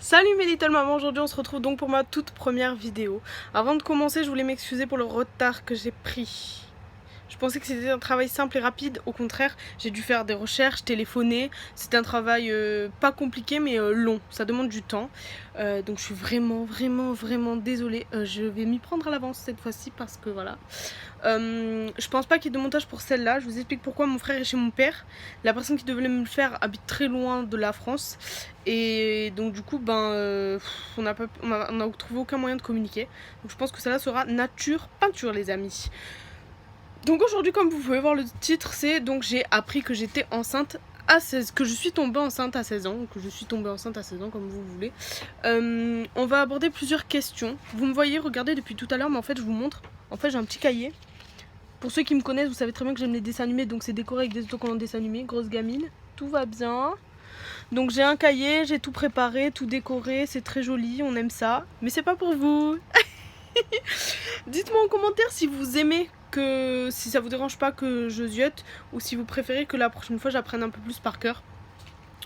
Salut mes little mamans, aujourd'hui on se retrouve donc pour ma toute première vidéo. Avant de commencer, je voulais m'excuser pour le retard que j'ai pris. Je pensais que c'était un travail simple et rapide, au contraire, j'ai dû faire des recherches, téléphoner. C'était un travail pas compliqué mais long, ça demande du temps. Donc je suis vraiment désolée. Je vais m'y prendre à l'avance cette fois-ci parce que voilà. Je pense pas qu'il y ait de montage pour celle-là. Je vous explique pourquoi. Mon frère est chez mon père. La personne qui devait me le faire habite très loin de la France. Et donc du coup, on n'a trouvé aucun moyen de communiquer. Donc je pense que celle-là sera nature peinture les amis. Donc aujourd'hui, comme vous pouvez voir le titre, c'est donc j'ai appris que j'étais enceinte à 16, que je suis tombée enceinte à 16 ans, ou que je suis tombée enceinte à 16 ans, comme vous voulez. On va aborder plusieurs questions. Vous me voyez regarder depuis tout à l'heure, mais en fait je vous montre. En fait j'ai un petit cahier. Pour ceux qui me connaissent, vous savez très bien que j'aime les dessins animés, donc c'est décoré avec des autocollants de dessins animés, grosse gamine, tout va bien. Donc j'ai un cahier, j'ai tout préparé, tout décoré, c'est très joli, on aime ça. Mais c'est pas pour vous. Dites-moi en commentaire si vous aimez, si ça vous dérange pas que je ziote, ou si vous préférez que la prochaine fois j'apprenne un peu plus par cœur.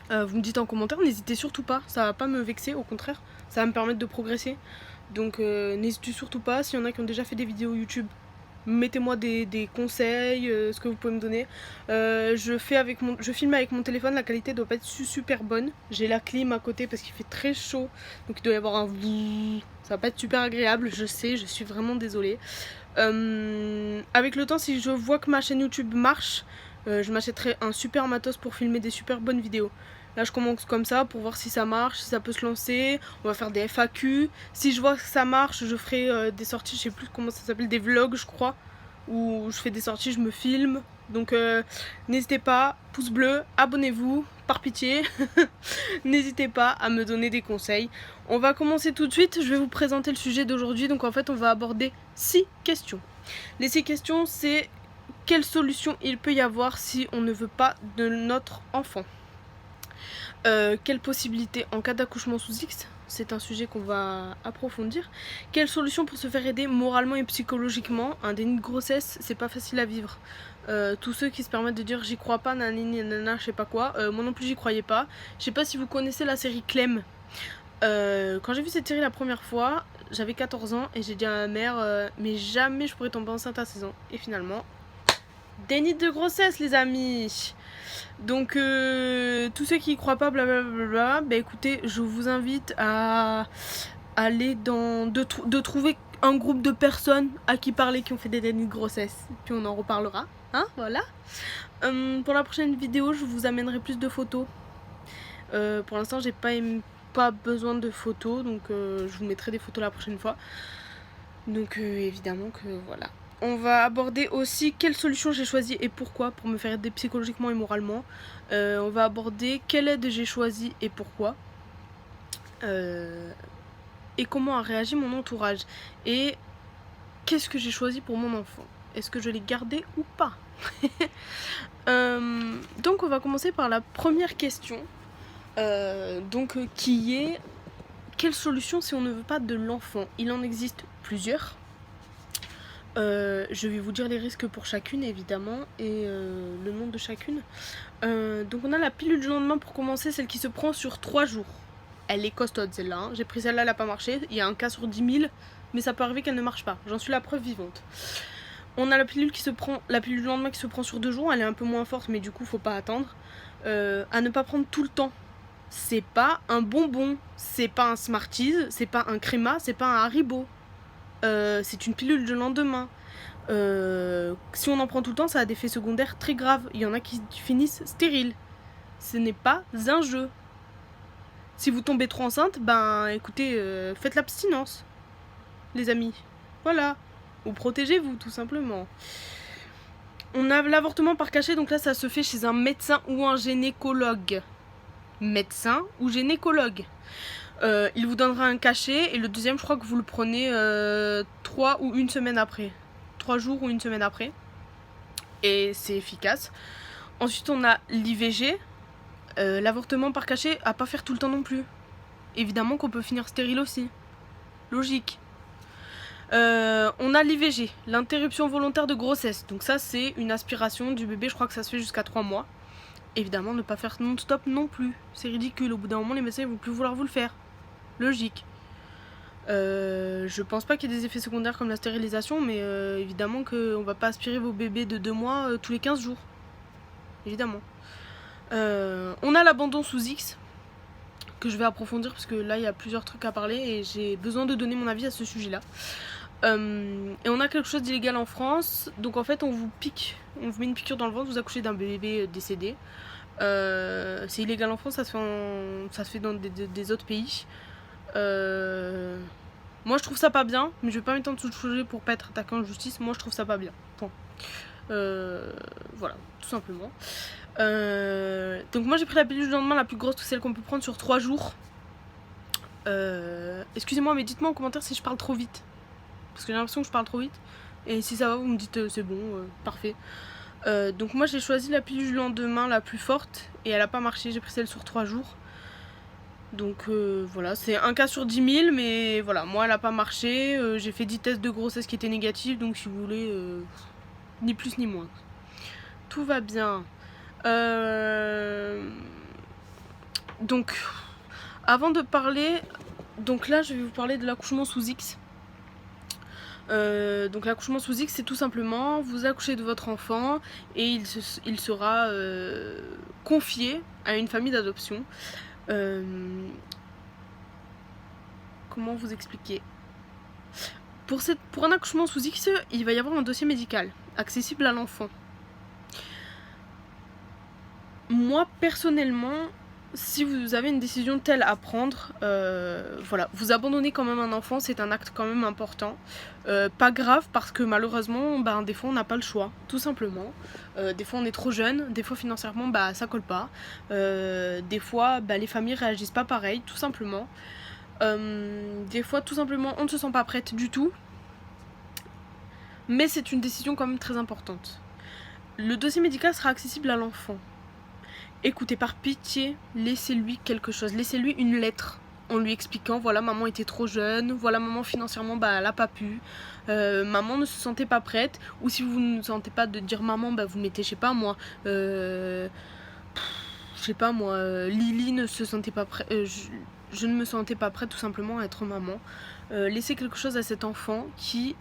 Vous me dites en commentaire, n'hésitez surtout pas, ça va pas me vexer, au contraire, ça va me permettre de progresser. Donc n'hésitez surtout pas, s'il y en a qui ont déjà fait des vidéos YouTube, mettez-moi des conseils, ce que vous pouvez me donner. Je filme avec mon téléphone, la qualité doit pas être super bonne. J'ai la clim à côté parce qu'il fait très chaud, donc il doit y avoir un ça va pas être super agréable, je sais, je suis vraiment désolée. Avec le temps, si je vois que ma chaîne YouTube marche, je m'achèterai un super matos pour filmer des super bonnes vidéos. Là je commence comme ça pour voir si ça marche, si ça peut se lancer. On va faire des FAQ. Si je vois que ça marche, je ferai des sorties, je sais plus comment ça s'appelle, des vlogs je crois. Où je fais des sorties, je me filme. Donc n'hésitez pas, pouce bleu, abonnez-vous, par pitié. N'hésitez pas à me donner des conseils. On va commencer tout de suite, je vais vous présenter le sujet d'aujourd'hui. Donc en fait on va aborder 6 questions. Les 6 questions c'est quelle solution il peut y avoir si on ne veut pas de notre enfant. Quelle possibilité en cas d'accouchement sous X, c'est un sujet qu'on va approfondir. Quelle solution pour se faire aider moralement et psychologiquement. Un déni de grossesse, c'est pas facile à vivre. Tous ceux qui se permettent de dire j'y crois pas, nanani nanana, je sais pas quoi, moi non plus j'y croyais pas. Je sais pas si vous connaissez la série Clem. Quand j'ai vu cette série la première fois, j'avais 14 ans et j'ai dit à ma mère mais jamais je pourrais tomber enceinte à 16 ans. Et finalement, déni de grossesse les amis. Donc tous ceux qui y croient pas, blablabla, bah écoutez, je vous invite à aller de trouver un groupe de personnes à qui parler qui ont fait des dénis de grossesse. Puis on en reparlera, hein, voilà. Pour la prochaine vidéo, je vous amènerai plus de photos. Pour l'instant, j'ai pas besoin de photos, donc je vous mettrai des photos la prochaine fois. Donc évidemment que voilà. On va aborder aussi quelle solution j'ai choisi et pourquoi pour me faire aider psychologiquement et moralement. On va aborder quelle aide j'ai choisi et pourquoi. Et comment a réagi mon entourage. Et qu'est-ce que j'ai choisi pour mon enfant. Est-ce que je l'ai gardé ou pas. Donc on va commencer par la première question. Qui est quelle solution si on ne veut pas de l'enfant. Il en existe plusieurs. Je vais vous dire les risques pour chacune évidemment et le nom de chacune. Donc on a la pilule du lendemain pour commencer, celle qui se prend sur 3 jours. Elle est costaude celle-là, hein. J'ai pris celle-là, elle n'a pas marché. Il y a un cas sur 10 000, mais ça peut arriver qu'elle ne marche pas. J'en suis la preuve vivante. On a la pilule du lendemain qui se prend sur 2 jours. Elle est un peu moins forte, mais du coup faut pas attendre. À ne pas prendre tout le temps. C'est pas un bonbon, c'est pas un Smarties, c'est pas un Créma, c'est pas un Haribo. C'est une pilule du lendemain. Si on en prend tout le temps, ça a des effets secondaires très graves. Il y en a qui finissent stériles. Ce n'est pas un jeu. Si vous tombez trop enceinte, écoutez, faites l'abstinence, les amis. Voilà. Ou protégez-vous, tout simplement. On a l'avortement par cachet, donc là, ça se fait chez un médecin ou un gynécologue. Médecin ou gynécologue. Il vous donnera un cachet et le deuxième je crois que vous le prenez 3 ou 1 semaine après. 3 jours ou 1 semaine après. Et c'est efficace. Ensuite on a l'IVG. L'avortement par cachet à pas faire tout le temps non plus. Évidemment qu'on peut finir stérile aussi. Logique. On a l'IVG, l'interruption volontaire de grossesse. Donc ça c'est une aspiration du bébé, je crois que ça se fait jusqu'à 3 mois. Évidemment ne pas faire non-stop non plus. C'est ridicule, au bout d'un moment les médecins ne vont plus vouloir vous le faire. logique. Je pense pas qu'il y ait des effets secondaires comme la stérilisation, mais évidemment qu'on va pas aspirer vos bébés de 2 mois tous les 15 jours. Évidemment. On a l'abandon sous X, que je vais approfondir parce que là il y a plusieurs trucs à parler et j'ai besoin de donner mon avis à ce sujet-là. Et on a quelque chose d'illégal en France, donc en fait on vous pique, on vous met une piqûre dans le ventre, vous accouchez d'un bébé décédé. C'est illégal en France, ça se fait dans des autres pays. Moi je trouve ça pas bien, mais je vais pas m'étendre sous le sujet pour pas être attaqué en justice. Moi je trouve ça pas bien. Point. Voilà, tout simplement. Donc moi j'ai pris la pilule du lendemain la plus grosse, celle qu'on peut prendre sur 3 jours. Excusez-moi, mais dites-moi en commentaire si je parle trop vite. Parce que j'ai l'impression que je parle trop vite. Et si ça va, vous me dites c'est bon, parfait. Donc moi j'ai choisi la pilule du lendemain la plus forte et elle a pas marché, j'ai pris celle sur 3 jours. Donc voilà, c'est un cas sur 10 000, mais voilà, moi elle a pas marché. J'ai fait 10 tests de grossesse qui étaient négatifs, donc si vous voulez, ni plus ni moins. Tout va bien. Donc, avant de parler, donc là je vais vous parler de l'accouchement sous X. Donc l'accouchement sous X, c'est tout simplement vous accouchez de votre enfant et il sera confié à une famille d'adoption. Comment vous expliquer? Pour un accouchement sous X, il va y avoir un dossier médical accessible à l'enfant. Moi personnellement, si vous avez une décision telle à prendre, voilà, vous abandonnez quand même un enfant, c'est un acte quand même important. Pas grave parce que malheureusement, des fois on n'a pas le choix, tout simplement. Des fois on est trop jeune, des fois financièrement ça colle pas. Des fois les familles réagissent pas pareil, tout simplement. Des fois tout simplement on ne se sent pas prête du tout. Mais c'est une décision quand même très importante. Le dossier médical sera accessible à l'enfant. Écoutez, par pitié, laissez-lui quelque chose, laissez-lui une lettre en lui expliquant, voilà, maman était trop jeune, voilà, maman financièrement, elle a pas pu, maman ne se sentait pas prête, ou si vous ne sentez pas de dire maman, vous mettez, je sais pas moi, Lily ne se sentait pas prête, je ne me sentais pas prête tout simplement à être maman. Laissez quelque chose à cet enfant qui,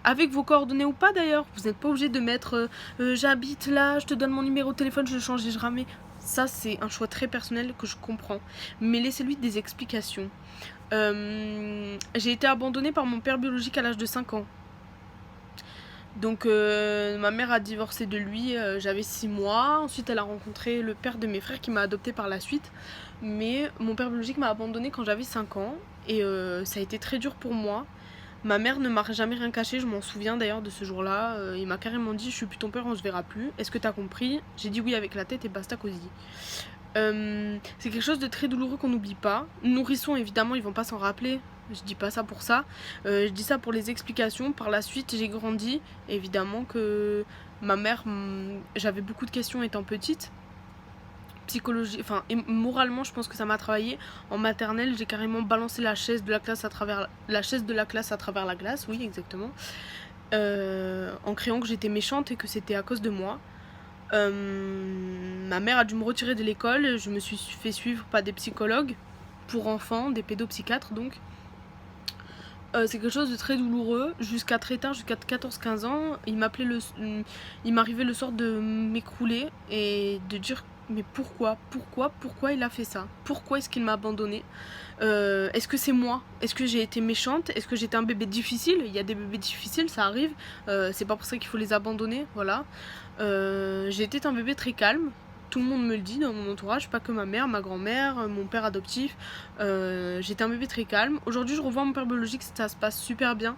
avec vos coordonnées ou pas d'ailleurs, vous n'êtes pas obligé de mettre j'habite là, je te donne mon numéro de téléphone, je le change et je ramène. Ça c'est un choix très personnel que je comprends, mais laissez-lui des explications. J'ai été abandonnée par mon père biologique à l'âge de 5 ans. Donc ma mère a divorcé de lui, j'avais 6 mois. Ensuite elle a rencontré le père de mes frères qui m'a adoptée par la suite. Mais mon père biologique m'a abandonnée quand j'avais 5 ans. Et ça a été très dur pour moi. Ma mère ne m'a jamais rien caché, je m'en souviens d'ailleurs de ce jour-là. Il m'a carrément dit, je suis plus ton père, on se verra plus. Est-ce que t'as compris? J'ai dit oui avec la tête et basta cosy. C'est quelque chose de très douloureux qu'on n'oublie pas. Nourrissons, évidemment, ils vont pas s'en rappeler. Je dis pas ça pour ça. Je dis ça pour les explications. Par la suite, j'ai grandi. Évidemment que ma mère, j'avais beaucoup de questions étant petite. Psychologie, et moralement, je pense que ça m'a travaillé. En maternelle, j'ai carrément balancé la chaise de la classe à travers la glace, oui, exactement. En créant que j'étais méchante et que c'était à cause de moi. Ma mère a dû me retirer de l'école, je me suis fait suivre par des psychologues pour enfants, des pédopsychiatres donc. C'est quelque chose de très douloureux, jusqu'à très tard, jusqu'à 14-15 ans, il m'arrivait le soir de m'écrouler et de dire mais pourquoi il a fait ça? Pourquoi est-ce qu'il m'a abandonnée? Est-ce que c'est moi? Est-ce que j'ai été méchante? Est-ce que j'étais un bébé difficile? Il y a des bébés difficiles, ça arrive, c'est pas pour ça qu'il faut les abandonner, voilà. J'ai été un bébé très calme, tout le monde me le dit dans mon entourage, pas que ma mère, ma grand-mère, mon père adoptif. J'étais un bébé très calme. Aujourd'hui je revois mon père biologique, ça se passe super bien.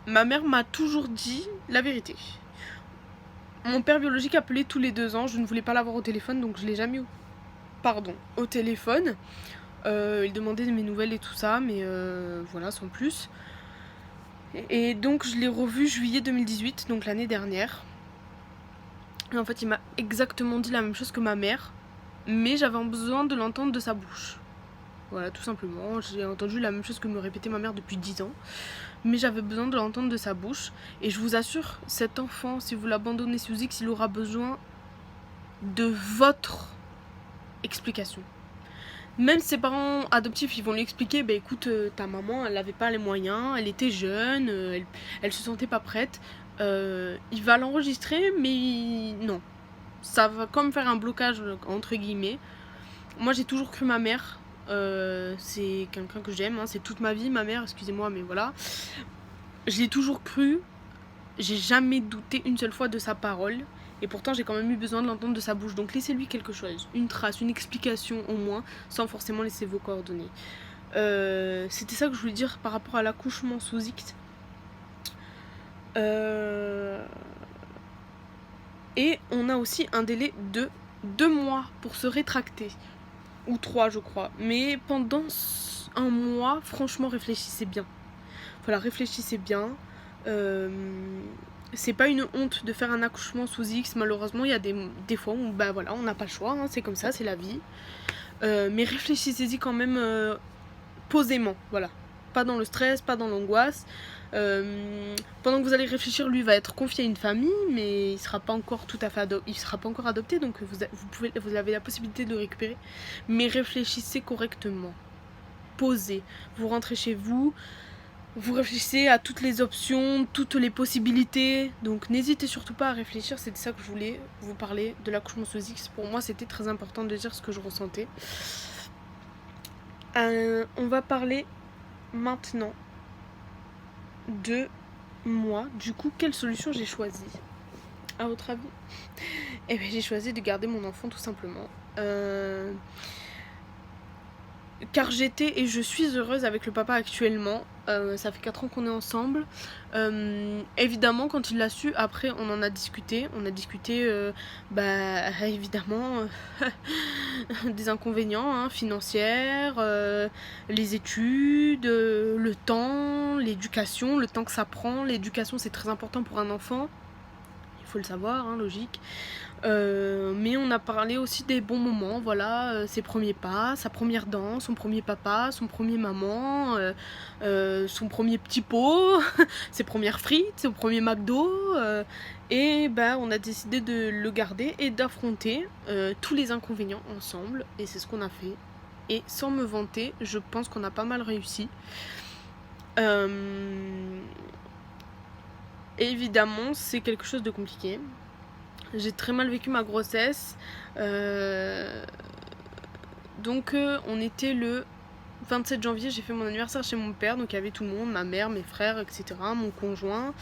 Ma mère m'a toujours dit la vérité. Mon père biologique appelait tous les 2 ans, je ne voulais pas l'avoir au téléphone donc je l'ai jamais eu au téléphone. Il demandait mes nouvelles et tout ça, mais voilà, sans plus. Et donc je l'ai revu juillet 2018, donc l'année dernière. Et en fait il m'a exactement dit la même chose que ma mère, mais j'avais besoin de l'entendre de sa bouche. Voilà, tout simplement, j'ai entendu la même chose que me répétait ma mère depuis 10 ans. Mais j'avais besoin de l'entendre de sa bouche. Et je vous assure, cet enfant, si vous l'abandonnez sous X, il aura besoin de votre explication. Même ses parents adoptifs, ils vont lui expliquer, bah écoute, ta maman, elle avait pas les moyens, elle était jeune, elle se sentait pas prête. Il va l'enregistrer, mais non. Ça va comme faire un blocage, entre guillemets. Moi, j'ai toujours cru ma mère. C'est quelqu'un que j'aime, hein, c'est toute ma vie, ma mère, excusez-moi, mais voilà. Je l'ai toujours cru. J'ai jamais douté une seule fois de sa parole. Et pourtant, j'ai quand même eu besoin de l'entendre de sa bouche. Donc, laissez-lui quelque chose, une trace, une explication au moins, sans forcément laisser vos coordonnées. C'était ça que je voulais dire par rapport à l'accouchement sous X. Et on a aussi un délai de 2 mois pour se rétracter. Ou 3, je crois. Mais pendant un mois, franchement, réfléchissez bien. Voilà, réfléchissez bien. C'est pas une honte de faire un accouchement sous X. Malheureusement, il y a des fois où bah voilà, on n'a pas le choix, hein, c'est comme ça, c'est la vie. Mais réfléchissez-y quand même posément, voilà. Pas dans le stress, pas dans l'angoisse. Pendant que vous allez réfléchir, lui va être confié à une famille, mais il sera pas encore tout à fait il sera pas encore adopté, donc vous avez la possibilité de le récupérer. Mais réfléchissez correctement. Posez. Vous rentrez chez vous. Vous réfléchissez à toutes les options, toutes les possibilités. Donc n'hésitez surtout pas à réfléchir. C'est de ça que je voulais vous parler, de l'accouchement sous X. Pour moi, c'était très important de dire ce que je ressentais. On va parler maintenant de moi. Du coup, quelle solution j'ai choisi? À votre avis? Eh bien, j'ai choisi de garder mon enfant tout simplement. Car j'étais et je suis heureuse avec le papa actuellement. Ça fait 4 ans qu'on est ensemble. Évidemment, quand il l'a su, après on en a discuté. On a discuté, évidemment, des inconvénients hein, financiers, les études, le temps, l'éducation, le temps que ça prend. L'éducation, c'est très important pour un enfant. Il faut le savoir, hein, logique. Mais on a parlé aussi des bons moments, voilà, ses premiers pas, sa première danse, son premier papa, son premier maman, son premier petit pot, ses premières frites, son premier McDo, et on a décidé de le garder et d'affronter tous les inconvénients ensemble, et c'est ce qu'on a fait. Et sans me vanter, je pense qu'on a pas mal réussi. Évidemment, c'est quelque chose de compliqué. J'ai très mal vécu ma grossesse. Donc on était le 27 janvier, j'ai fait mon anniversaire chez mon père. Donc il y avait tout le monde, ma mère, mes frères, etc. Mon conjoint.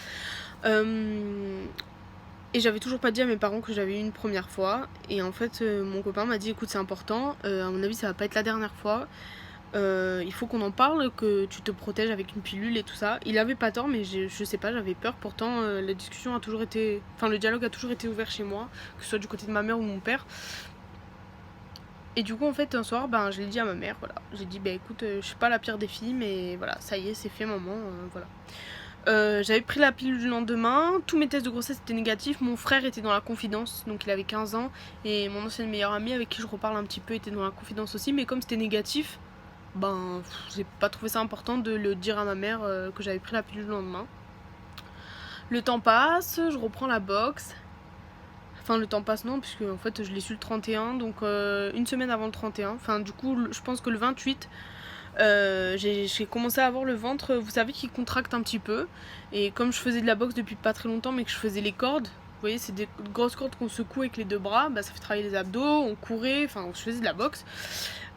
Et j'avais toujours pas dit à mes parents que j'avais eu une première fois. Et en fait mon copain m'a dit écoute c'est important, à mon avis ça va pas être la dernière fois. Il faut qu'on en parle, que tu te protèges avec une pilule et tout ça. Il avait pas tort, mais je sais pas, j'avais peur. Pourtant, la discussion a toujours été... Enfin, le dialogue a toujours été ouvert chez moi, que ce soit du côté de ma mère ou mon père. Et du coup, en fait, un soir, je l'ai dit à ma mère, voilà. J'ai dit, écoute, je suis pas la pire des filles, mais voilà, ça y est, c'est fait, maman, voilà. J'avais pris la pilule du lendemain, tous mes tests de grossesse étaient négatifs, mon frère était dans la confidence, donc il avait 15 ans, et mon ancienne meilleure amie avec qui je reparle un petit peu était dans la confidence aussi, mais comme c'était négatif, j'ai pas trouvé ça important de le dire à ma mère que j'avais pris la pilule le lendemain. Le temps passe, je reprends la boxe. Enfin, le temps passe non, puisque en fait je l'ai su le 31, donc une semaine avant le 31. Enfin, du coup, je pense que le 28, j'ai commencé à avoir le ventre, vous savez, qui contracte un petit peu. Et comme je faisais de la boxe depuis pas très longtemps, mais que je faisais les cordes, vous voyez, c'est des grosses cordes qu'on secoue avec les 2 bras, ça fait travailler les abdos, on courait, enfin, je faisais de la boxe.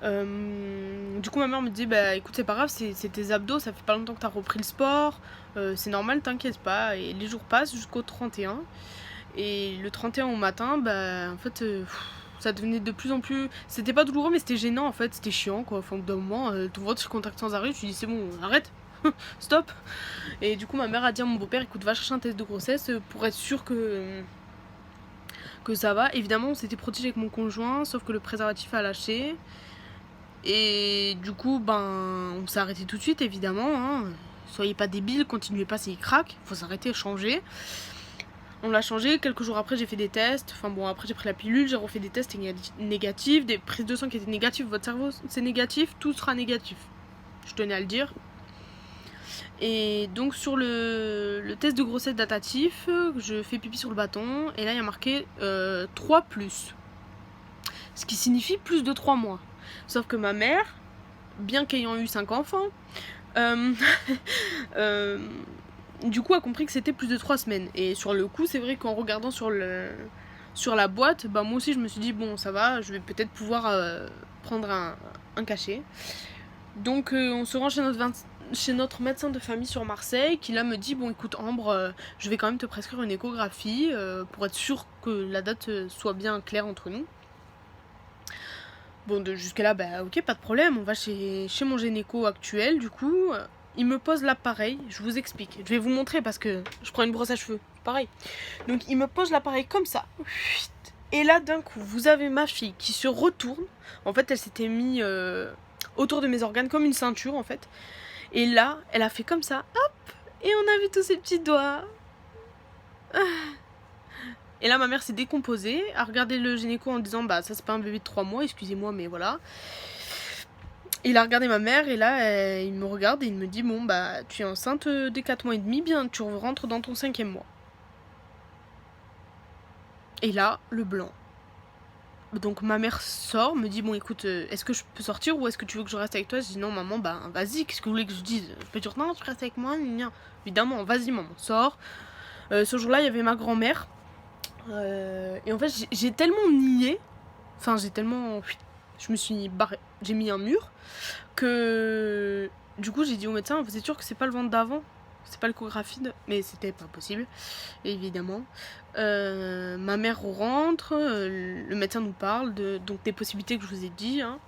Du coup ma mère me dit écoute c'est pas grave, c'est tes abdos, ça fait pas longtemps que t'as repris le sport, c'est normal, t'inquiète pas. Et les jours passent jusqu'au 31, et le 31 au matin en fait ça devenait de plus en plus, c'était pas douloureux mais c'était gênant en fait, c'était chiant quoi. Enfin, au bout d'un moment ton ventre se contracte sans arrêt, tu dis c'est bon, arrête. Stop. Et du coup ma mère a dit à mon beau-père écoute va chercher un test de grossesse pour être sûr que ça va. Évidemment on s'était protégé avec mon conjoint, sauf que le préservatif a lâché. Et du coup, on s'est arrêté tout de suite, évidemment. Hein. Soyez pas débiles, continuez pas s'il craque. Faut s'arrêter, changer. On l'a changé. Quelques jours après, j'ai fait des tests. Enfin bon, après j'ai pris la pilule, j'ai refait des tests négatifs, des prises de sang qui étaient négatives. Votre cerveau, c'est négatif, tout sera négatif. Je tenais à le dire. Et donc sur le test de grossesse datatif, je fais pipi sur le bâton. Et là, il y a marqué 3+. Ce qui signifie plus de 3 mois. Sauf que ma mère, bien qu'ayant eu 5 enfants, euh, euh, du coup a compris que c'était plus de 3 semaines. Et sur le coup, c'est vrai qu'en regardant sur la boîte, bah moi aussi je me suis dit bon ça va, je vais peut-être pouvoir prendre un cachet. Donc on se rend chez notre médecin de famille sur Marseille, qui là me dit bon écoute Ambre, je vais quand même te prescrire une échographie pour être sûr que la date soit bien claire entre nous. Bon jusque là bah ok pas de problème, on va chez mon gynéco actuel du coup. Il me pose l'appareil, je vous explique, je vais vous montrer parce que je prends une brosse à cheveux, pareil. Donc il me pose l'appareil comme ça. Et là d'un coup vous avez ma fille qui se retourne. En fait elle s'était mis autour de mes organes comme une ceinture en fait. Et là elle a fait comme ça, hop. Et on a vu tous ses petits doigts. Et là ma mère s'est décomposée, a regardé le gynéco en disant bah ça c'est pas un bébé de 3 mois, excusez-moi mais voilà. Il a regardé ma mère et là il me regarde et il me dit bon bah tu es enceinte dès 4 mois et demi, bien tu rentres dans ton 5e mois. Et là le blanc. Donc ma mère sort, me dit bon écoute est-ce que je peux sortir ou est-ce que tu veux que je reste avec toi? Je dis non maman bah vas-y, qu'est-ce que vous voulez que je dise? Je peux dire non tu restes avec moi? Évidemment vas-y maman sors. Ce jour-là il y avait ma grand-mère et en fait j'ai tellement nié, enfin je me suis barrée, j'ai mis un mur que du coup j'ai dit au médecin vous êtes sûr que c'est pas le ventre d'avant, c'est pas l'échographie mais c'était pas possible évidemment. Ma mère rentre, le médecin nous parle donc des possibilités que je vous ai dit hein.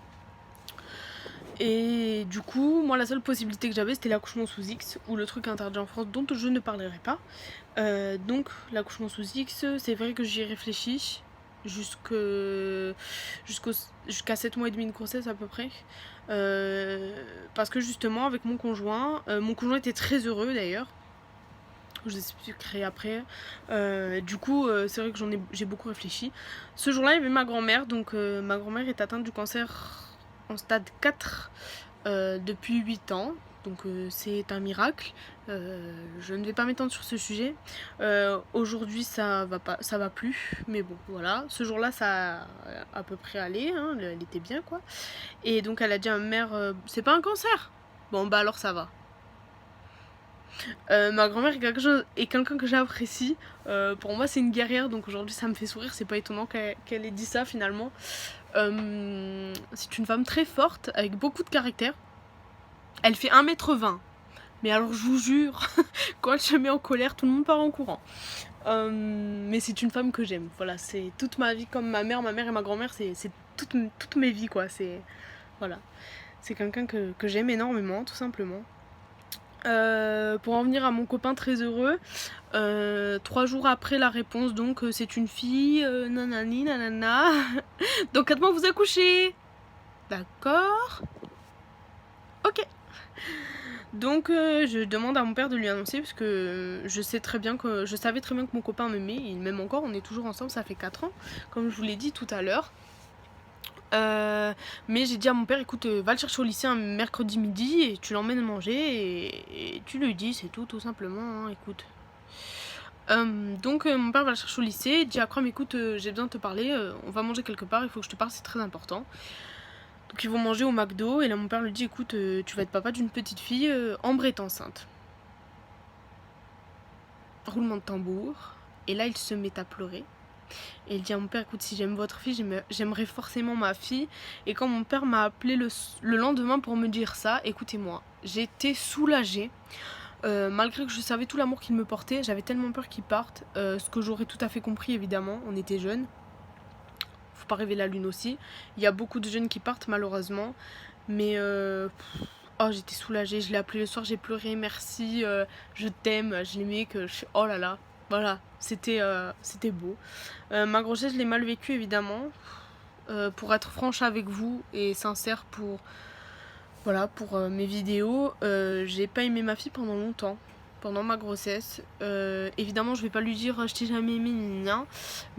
Et du coup moi la seule possibilité que j'avais c'était l'accouchement sous X ou le truc interdit en France dont je ne parlerai pas. Donc l'accouchement sous X, c'est vrai que j'y ai réfléchi jusqu'à 7 mois et demi de grossesse à peu près. Parce que justement avec mon conjoint était très heureux d'ailleurs. Je vous expliquerai après. Du coup c'est vrai que j'ai beaucoup réfléchi. Ce jour-là il y avait ma grand-mère, donc ma grand-mère est atteinte du cancer en stade 4 depuis 8 ans. Donc c'est un miracle. Je ne vais pas m'étendre sur ce sujet. Aujourd'hui ça va plus. Mais bon voilà. Ce jour-là ça a à peu près allé. Hein, elle était bien quoi. Et donc elle a dit à ma mère c'est pas un cancer. Bon bah alors ça va. Ma grand-mère est quelqu'un que j'apprécie. Pour moi c'est une guerrière. Donc aujourd'hui ça me fait sourire. C'est pas étonnant qu'elle ait dit ça finalement. C'est une femme très forte avec beaucoup de caractère. Elle fait 1m20. Mais alors je vous jure, quand elle se met en colère, tout le monde part en courant. Mais c'est une femme que j'aime. Voilà, c'est toute ma vie comme ma mère et ma grand-mère, c'est toutes mes vies quoi. Voilà, c'est quelqu'un que j'aime énormément, tout simplement. Pour en venir à mon copain très heureux, 3 jours après la réponse, donc c'est une fille, nanani, nanana. Dans 4 mois vous accouchez. D'accord. Ok. Donc je demande à mon père de lui annoncer parce que je savais très bien que mon copain m'aimait, il m'aime encore, on est toujours ensemble, ça fait 4 ans, comme je vous l'ai dit tout à l'heure. Mais j'ai dit à mon père écoute va le chercher au lycée un mercredi midi et tu l'emmènes manger et tu lui dis c'est tout simplement hein, écoute. Donc mon père va le chercher au lycée et dit à Akram écoute j'ai besoin de te parler, on va manger quelque part, il faut que je te parle, c'est très important. Donc ils vont manger au McDo et là mon père lui dit écoute tu vas être papa d'une petite fille, Ambre est enceinte. Roulement de tambour. Et là il se met à pleurer. Et il dit à mon père écoute si j'aime votre fille j'aimerais forcément ma fille. Et quand mon père m'a appelé le lendemain pour me dire ça, écoutez-moi, j'étais soulagée. Malgré que je savais tout l'amour qu'il me portait, j'avais tellement peur qu'il parte. Ce que j'aurais tout à fait compris évidemment, on était jeunes. Faut pas rêver la lune aussi. Il y a beaucoup de jeunes qui partent malheureusement. Mais oh j'étais soulagée, je l'ai appelé le soir, j'ai pleuré, merci, je t'aime, je l'aimais, oh là là, voilà, c'était beau. Ma grossesse je l'ai mal vécue évidemment. Pour être franche avec vous et sincère pour mes vidéos, j'ai pas aimé ma fille pendant longtemps. Pendant ma grossesse, évidemment je vais pas lui dire je t'ai jamais aimé non,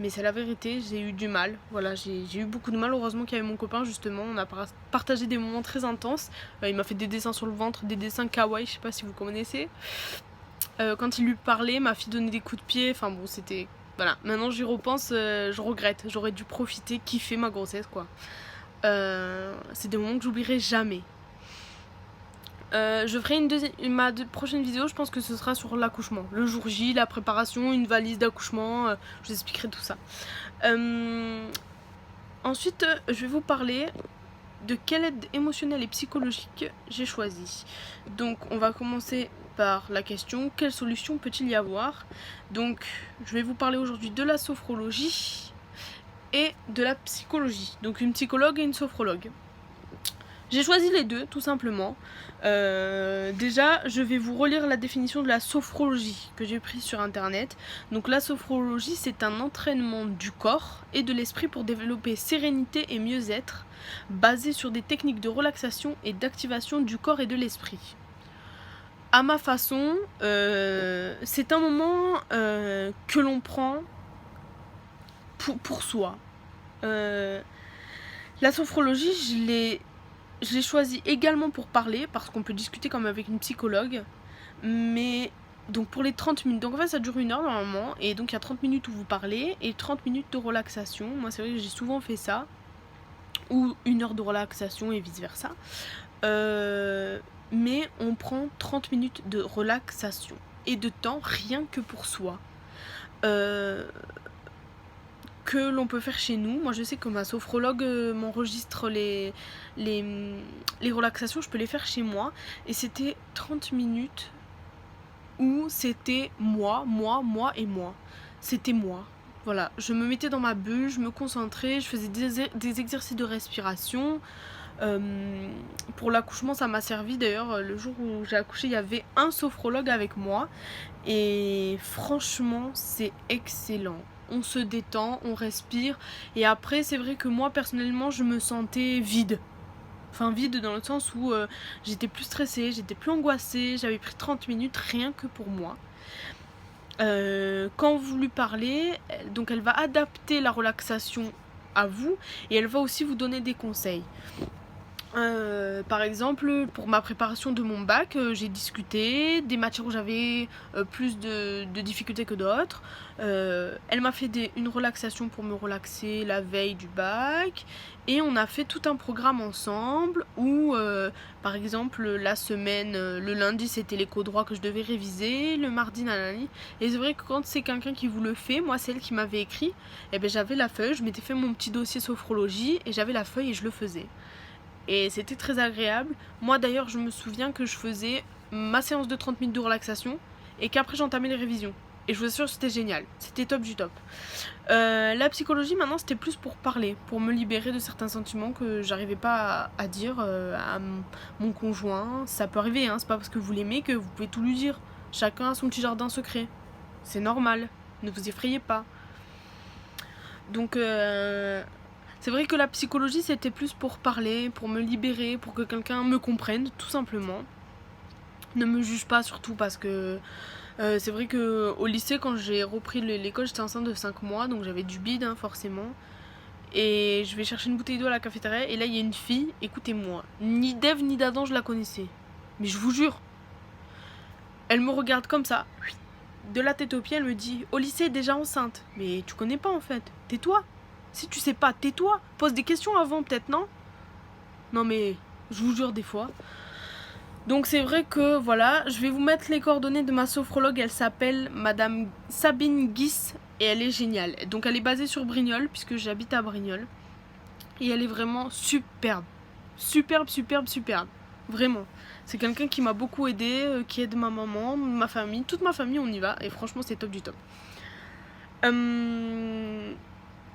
mais c'est la vérité, j'ai eu du mal, voilà, j'ai eu beaucoup de mal. Heureusement qu'il y avait mon copain justement, on a partagé des moments très intenses. Il m'a fait des dessins sur le ventre, des dessins kawaii, je sais pas si vous connaissez. Quand il lui parlait, ma fille donnait des coups de pied, enfin bon c'était, voilà, maintenant j'y repense, je regrette, j'aurais dû profiter, kiffer ma grossesse quoi. C'est des moments que j'oublierai jamais. Je ferai ma prochaine vidéo, je pense que ce sera sur l'accouchement. Le jour J, la préparation, une valise d'accouchement, je vous expliquerai tout ça. Ensuite, je vais vous parler de quelle aide émotionnelle et psychologique j'ai choisi. Donc, on va commencer par la question, quelle solution peut-il y avoir? Donc, je vais vous parler aujourd'hui de la sophrologie et de la psychologie. Donc, une psychologue et une sophrologue. J'ai choisi les deux, tout simplement. Déjà, je vais vous relire la définition de la sophrologie que j'ai prise sur internet. Donc la sophrologie, c'est un entraînement du corps et de l'esprit pour développer sérénité et mieux-être, basé sur des techniques de relaxation et d'activation du corps et de l'esprit. À ma façon, c'est un moment que l'on prend pour soi. La sophrologie, je l'ai choisi également pour parler, parce qu'on peut discuter comme avec une psychologue. Mais donc pour les 30 minutes, donc en fait ça dure 1 heure normalement. Et donc il y a 30 minutes où vous parlez et 30 minutes de relaxation. Moi c'est vrai que j'ai souvent fait ça. Ou 1 heure de relaxation et vice versa. Mais on prend 30 minutes de relaxation et de temps rien que pour soi. Que l'on peut faire chez nous. Moi je sais que ma sophrologue m'enregistre les relaxations, je peux les faire chez moi. Et c'était 30 minutes où c'était moi et moi. C'était moi. Voilà, je me mettais dans ma bulle, je me concentrais, je faisais des exercices de respiration. Pour l'accouchement ça m'a servi, d'ailleurs le jour où j'ai accouché il y avait un sophrologue avec moi. Et franchement c'est excellent. On se détend, on respire. Et après c'est vrai que moi personnellement je me sentais vide. Enfin vide dans le sens où j'étais plus stressée, j'étais plus angoissée. J'avais pris 30 minutes rien que pour moi. Quand vous lui parlez, donc elle va adapter la relaxation à vous. Et elle va aussi vous donner des conseils. Par exemple, pour ma préparation de mon bac, j'ai discuté des matières où j'avais plus de difficultés que d'autres. Elle m'a fait une relaxation pour me relaxer la veille du bac. Et on a fait tout un programme ensemble où, par exemple, la semaine, le lundi c'était l'éco-droit que je devais réviser, le mardi nanani. Et c'est vrai que quand c'est quelqu'un qui vous le fait, moi c'est elle qui m'avait écrit, et ben j'avais la feuille, je m'étais fait mon petit dossier sophrologie et j'avais la feuille et je le faisais. Et c'était très agréable. Moi d'ailleurs je me souviens que je faisais ma séance de 30 minutes de relaxation et qu'après j'entamais les révisions. Et je vous assure c'était génial, c'était top du top. La psychologie maintenant c'était plus pour parler, pour me libérer de certains sentiments que j'arrivais pas à dire à mon conjoint. Ça peut arriver, hein, c'est pas parce que vous l'aimez que vous pouvez tout lui dire. Chacun a son petit jardin secret. C'est normal, ne vous effrayez pas. Donc c'est vrai que la psychologie c'était plus pour parler, pour me libérer, pour que quelqu'un me comprenne tout simplement. Ne me juge pas surtout parce que c'est vrai que au lycée quand j'ai repris l'école j'étais enceinte de 5 mois donc j'avais du bide hein, forcément. Et je vais chercher une bouteille d'eau à la cafétéria et là il y a une fille, écoutez-moi, ni d'Ève ni d'Adam je la connaissais. Mais je vous jure, elle me regarde comme ça, de la tête aux pieds, elle me dit au lycée déjà enceinte. Mais tu connais pas en fait, tais-toi. Si tu sais pas, tais-toi. Pose des questions avant peut-être, non? Non mais, je vous jure des fois. Donc c'est vrai que voilà, je vais vous mettre les coordonnées de ma sophrologue. Elle s'appelle Madame Sabine Guis et elle est géniale. Donc elle est basée sur Brignoles puisque j'habite à Brignoles. Et elle est vraiment superbe. Superbe, superbe, superbe. Vraiment. C'est quelqu'un qui m'a beaucoup aidé, qui aide ma maman, ma famille. Toute ma famille on y va et franchement c'est top du top.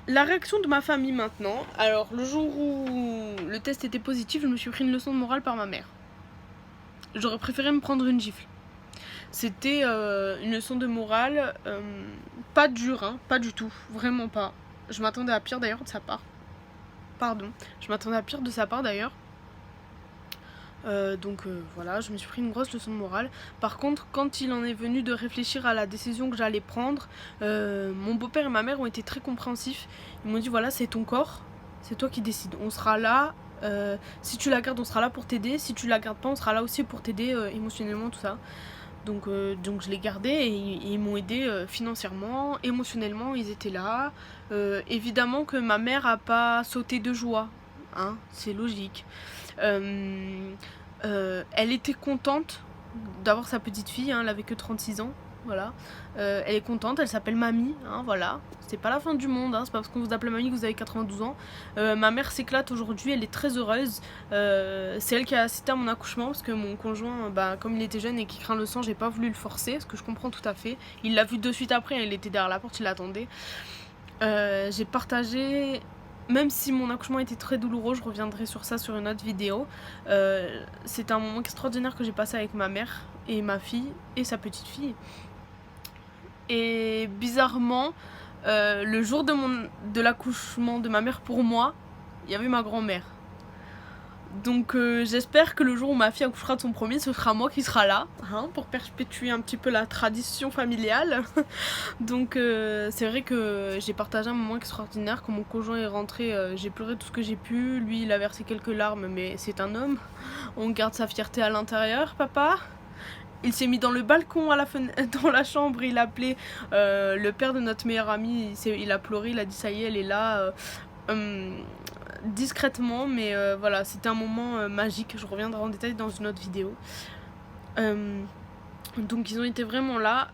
La réaction de ma famille maintenant. Alors le jour où le test était positif, je me suis pris une leçon de morale par ma mère. J'aurais préféré me prendre une gifle. C'était une leçon de morale pas dure, hein, pas du tout, vraiment pas. Je m'attendais à pire d'ailleurs de sa part. Pardon, je m'attendais à pire de sa part d'ailleurs. Donc voilà, je me suis pris une grosse leçon de morale. Par contre, quand il en est venu de réfléchir à la décision que j'allais prendre, mon beau-père et ma mère ont été très compréhensifs. Ils m'ont dit voilà, c'est ton corps, c'est toi qui décides. On sera là, si tu la gardes, on sera là pour t'aider. Si tu la gardes pas, on sera là aussi pour t'aider émotionnellement, tout ça. Donc je l'ai gardé et ils m'ont aidé financièrement, émotionnellement, ils étaient là. Évidemment que ma mère a pas sauté de joie. hein, c'est logique. Elle était contente d'avoir sa petite fille, hein, elle avait que 36 ans. Voilà, elle est contente, elle s'appelle Mamie, hein, voilà. C'est pas la fin du monde, hein, c'est pas parce qu'on vous appelle Mamie que vous avez 92 ans. Ma mère s'éclate aujourd'hui, elle est très heureuse. C'est elle qui a assisté à mon accouchement parce que mon conjoint, comme il était jeune et qu'il craint le sang, j'ai pas voulu le forcer, ce que je comprends tout à fait. Il l'a vu de suite après, hein, il était derrière la porte, il l'attendait. J'ai partagé, même si mon accouchement était très douloureux, je reviendrai sur ça sur une autre vidéo. C'était un moment extraordinaire que j'ai passé avec ma mère et ma fille et sa petite fille. Et bizarrement, le jour de l'accouchement de ma mère pour moi, il y avait ma grand-mère. Donc j'espère que le jour où ma fille accouchera de son premier, ce sera moi qui sera là, hein, pour perpétuer un petit peu la tradition familiale. Donc c'est vrai que j'ai partagé un moment extraordinaire. Quand mon conjoint est rentré, j'ai pleuré tout ce que j'ai pu. Lui, il a versé quelques larmes, mais c'est un homme. On garde sa fierté à l'intérieur, papa. Il s'est mis dans le balcon, dans la chambre, il a appelé le père de notre meilleur ami, il a pleuré, il a dit ça y est, elle est là, discrètement, mais voilà, c'était un moment magique, je reviendrai en détail dans une autre vidéo. Donc ils ont été vraiment là.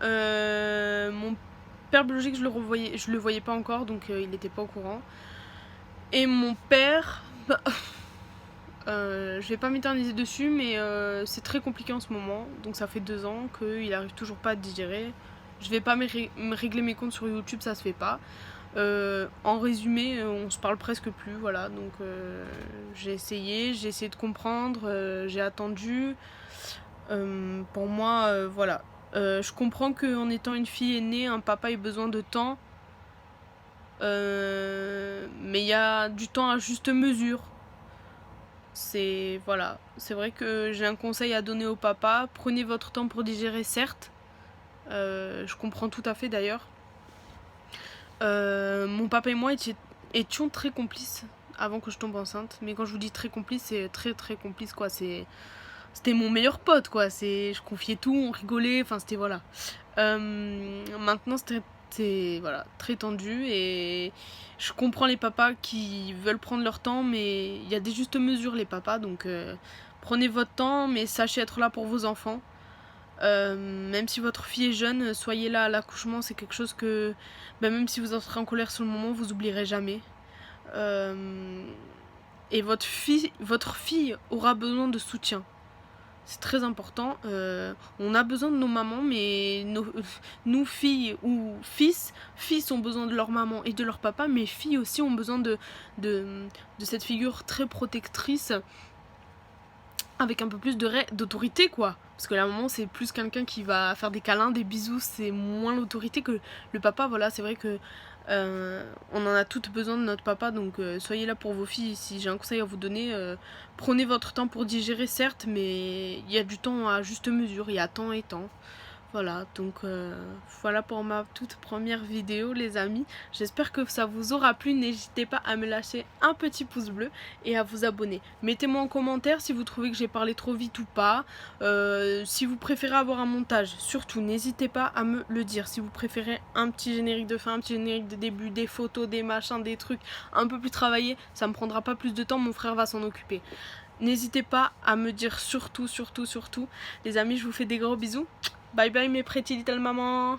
Mon père biologique, je le voyais pas encore, donc il n'était pas au courant. Et mon père... je vais pas m'éterniser dessus, mais c'est très compliqué en ce moment. Donc ça fait 2 ans qu'il arrive toujours pas à digérer. Je vais pas me régler mes comptes sur YouTube, ça se fait pas. En résumé, on se parle presque plus, voilà. Donc j'ai essayé de comprendre, j'ai attendu. Pour moi, voilà. Je comprends qu'en étant une fille aînée, un papa ait besoin de temps. Mais il y a du temps à juste mesure. C'est voilà, c'est vrai que j'ai un conseil à donner au papa. Prenez votre temps pour digérer, certes. Je comprends tout à fait d'ailleurs. Mon papa et moi étions très complices avant que je tombe enceinte. Mais quand je vous dis très complices, c'est très très complice quoi. C'était mon meilleur pote quoi. Je confiais tout, on rigolait. Enfin c'était voilà. Maintenant c'est voilà, très tendu et je comprends les papas qui veulent prendre leur temps, mais il y a des justes mesures les papas, donc prenez votre temps, mais sachez être là pour vos enfants. Même si votre fille est jeune, soyez là à l'accouchement, c'est quelque chose que même si vous entrez en colère sur le moment, vous oublierez jamais. Et votre fille aura besoin de soutien. C'est très important. On a besoin de nos mamans, mais nous filles ou fils ont besoin de leur maman et de leur papa, mais filles aussi ont besoin de cette figure très protectrice avec un peu plus d'autorité quoi. Parce que la maman c'est plus quelqu'un qui va faire des câlins, des bisous, c'est moins l'autorité que le papa. Voilà, c'est vrai que on en a toutes besoin de notre papa, donc soyez là pour vos filles. Si j'ai un conseil à vous donner, prenez votre temps pour digérer certes, mais il y a du temps à juste mesure, il y a temps et temps. Voilà, donc voilà pour ma toute première vidéo les amis. J'espère que ça vous aura plu. N'hésitez pas à me lâcher un petit pouce bleu et à vous abonner. Mettez-moi en commentaire si vous trouvez que j'ai parlé trop vite ou pas. Si vous préférez avoir un montage, surtout n'hésitez pas à me le dire. Si vous préférez un petit générique de fin, un petit générique de début, des photos, des machins, des trucs un peu plus travaillés, ça me prendra pas plus de temps, mon frère va s'en occuper. N'hésitez pas à me dire surtout. Les amis, je vous fais des gros bisous. Bye bye mes pretty little mamans.